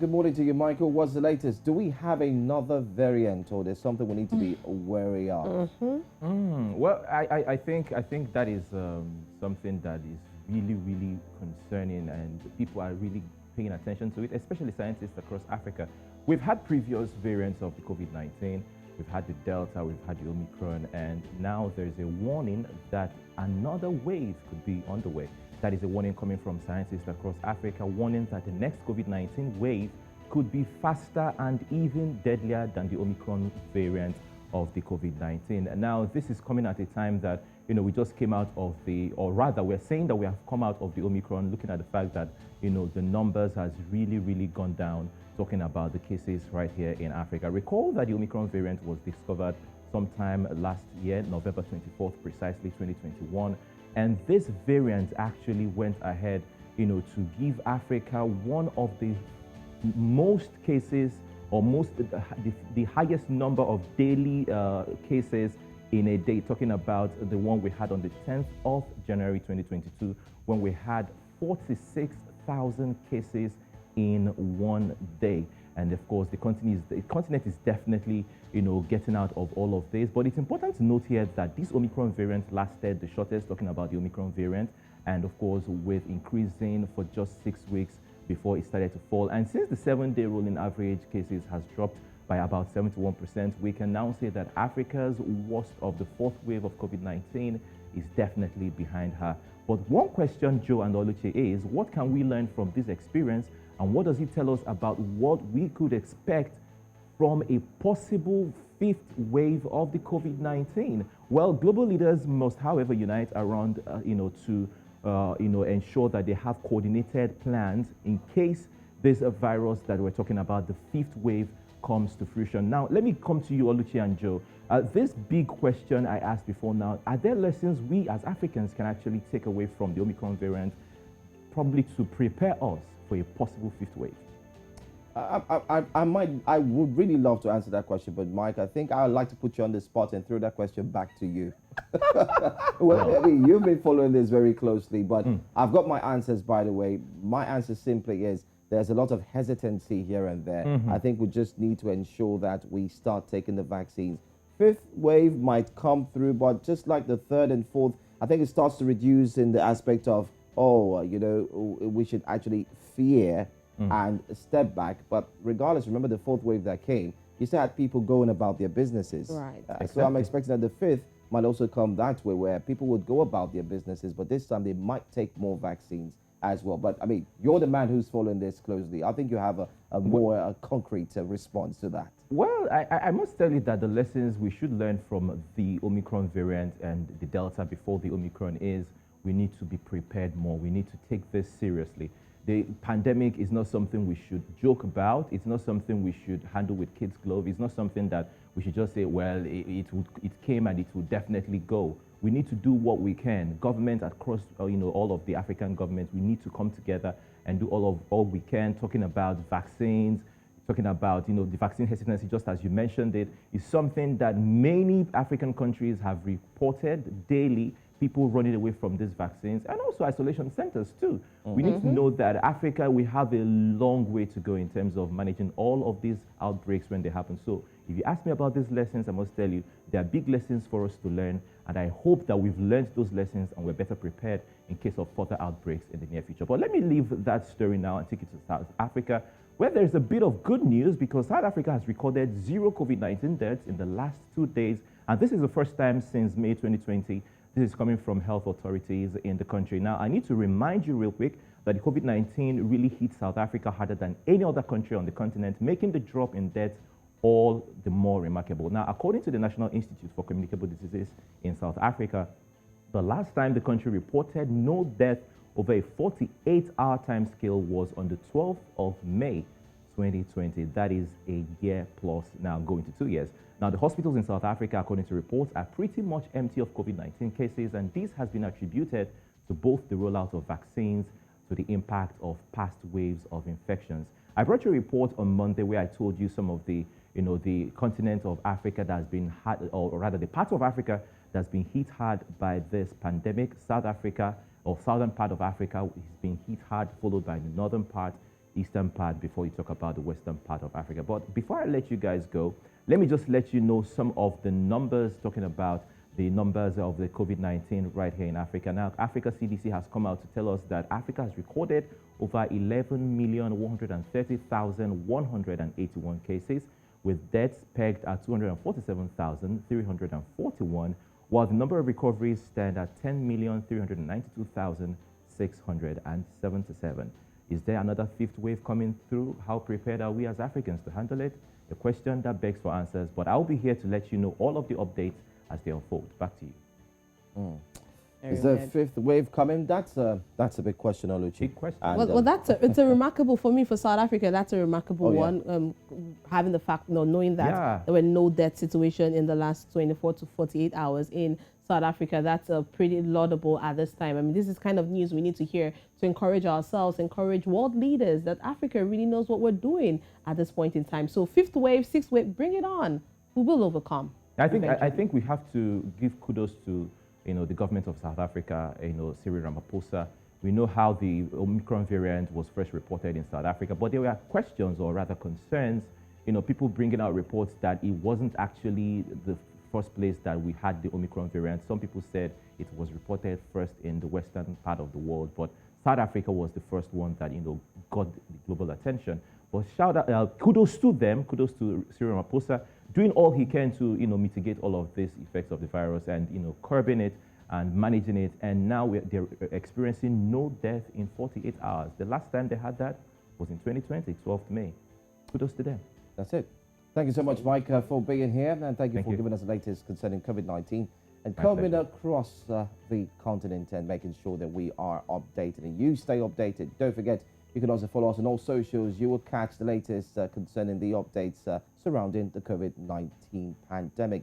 Good morning to you, Michael. What's the latest? Do we have another variant, or there's something we need to be wary of? Well, I think that is something that is really concerning, and people are really paying attention to it, especially scientists across Africa. We've had previous variants of the COVID-19. We've had the Delta, we've had the Omicron, and now there's a warning that another wave could be on the way. That is a warning coming from scientists across Africa, warning that the next COVID-19 wave could be faster and even deadlier than the Omicron variant of the COVID-19. And now this is coming at a time that, we just came out of or rather we're saying that we have come out of the Omicron, looking at the fact that, the numbers has really gone down, talking about the cases right here in Africa. Recall that the Omicron variant was discovered sometime last year, November 24th, precisely 2021. And this variant actually went ahead, to give Africa one of the most cases, or the highest number of daily cases in a day, talking about the one we had on the 10th of January 2022, when we had 46,000 cases in one day. And of course, the continent is definitely, getting out of all of this. But it's important to note here that this Omicron variant lasted the shortest, talking about the Omicron variant, and of course, with increasing for just 6 weeks before it started to fall. And since the 7-day rolling average cases has dropped by about 71%, we can now say that Africa's worst of the fourth wave of COVID-19 is definitely behind her. But one question, Joe and Oluche, is what can we learn from this experience, and what does it tell us about what we could expect from a possible fifth wave of the COVID-19? Well, global leaders must, however, unite around, to ensure that they have coordinated plans in case this virus that we're talking about, the fifth wave, comes to fruition. Now, let me come to you, Oluchi and Joe. This big question I asked before now, are there lessons we as Africans can actually take away from the Omicron variant, probably to prepare us for a possible fifth wave? I would really love to answer that question, but Mike, I think I would like to put you on the spot and throw that question back to you. Well, I mean, you've been following this very closely, but I've got my answers, by the way. My answer simply is there's a lot of hesitancy here and there. I think we just need to ensure that we start taking the vaccines. Fifth wave might come through, but just like the third and fourth, I think it starts to reduce in the aspect of, we should actually fear and step back. But regardless, remember the fourth wave that came, you still had people going about their businesses. Right. Exactly. So I'm expecting that the fifth might also come that way, where people would go about their businesses, but this time they might take more vaccines as well. But I mean, you're the man who's following this closely. I think you have a more concrete response to that. Well, I must tell you that the lessons we should learn from the Omicron variant and the Delta before the Omicron is we need to be prepared more. We need to take this seriously. The pandemic is not something we should joke about. It's not something we should handle with kids' gloves. It's not something that we should just say, well, it came and it will definitely go. We need to do what we can. Government across, all of the African governments, we need to come together and do all we can, talking about vaccines, talking about, the vaccine hesitancy, just as you mentioned it, is something that many African countries have reported daily, people running away from these vaccines, and also isolation centers too. We need to know that Africa, we have a long way to go in terms of managing all of these outbreaks when they happen. So if you ask me about these lessons, I must tell you, there are big lessons for us to learn, and I hope that we've learned those lessons and we're better prepared in case of further outbreaks in the near future. But let me leave that story now and take it to South Africa, where there's a bit of good news, because South Africa has recorded 0 COVID-19 deaths in the last 2 days, and this is the first time since May 2020. This is coming from health authorities in the country. Now, I need to remind you real quick that the COVID-19 really hit South Africa harder than any other country on the continent, making the drop in deaths all the more remarkable. Now, according to the National Institute for Communicable Diseases in South Africa, the last time the country reported no death over a 48-hour time scale was on the 12th of May 2020. That is a year plus now, going to 2 years. Now, the hospitals in South Africa, according to reports, are pretty much empty of COVID-19 cases, and this has been attributed to both the rollout of vaccines, to the impact of past waves of infections. I brought you a report on Monday where I told you some of the, the continent of Africa that has been hard, or rather the part of Africa that's been hit hard by this pandemic. South Africa, or southern part of Africa, is being hit hard, followed by the northern part, eastern part before you talk about the western part of Africa. But before I let you guys go, let me just let you know some of the numbers talking about the numbers of the COVID-19 right here in Africa. Now, Africa CDC has come out to tell us that Africa has recorded over 11,130,181 cases, with deaths pegged at 247,341, while the number of recoveries stand at 10,392,677. Is there another fifth wave coming through? How prepared are we as Africans to handle it? A question that begs for answers, but I'll be here to let you know all of the updates as they unfold. Back to you. Is there a fifth wave coming? That's a big question, Oluchi. Big question. And, Well, it's a remarkable for me, for South Africa. That's a remarkable one. Having the fact, knowing that there were no death situation in the last 24 to 48 hours in South Africa, that's a pretty laudable at this time. I mean, this is kind of news we need to hear to encourage ourselves, encourage world leaders that Africa really knows what we're doing at this point in time. So fifth wave, sixth wave, bring it on. We will overcome. I think we have to give kudos to the government of South Africa, Cyril Ramaphosa. We know how the Omicron variant was first reported in South Africa, but there were questions, or rather concerns, people bringing out reports that it wasn't actually the first place that we had the Omicron variant. Some people said it was reported first in the western part of the world, but South Africa was the first one that, got the global attention. But kudos to them, kudos to Cyril Ramaphosa, doing all he can to, mitigate all of these effects of the virus and, curbing it and managing it. And now they're experiencing no death in 48 hours. The last time they had that was in 2020, 12th May. Kudos to them. That's it. Thank you so much, Mike, for being here. And thank you for giving us the latest concerning COVID-19 and coming across the continent and making sure that we are updated and you stay updated. Don't forget, you can also follow us on all socials. You will catch the latest concerning the updates surrounding the COVID-19 pandemic.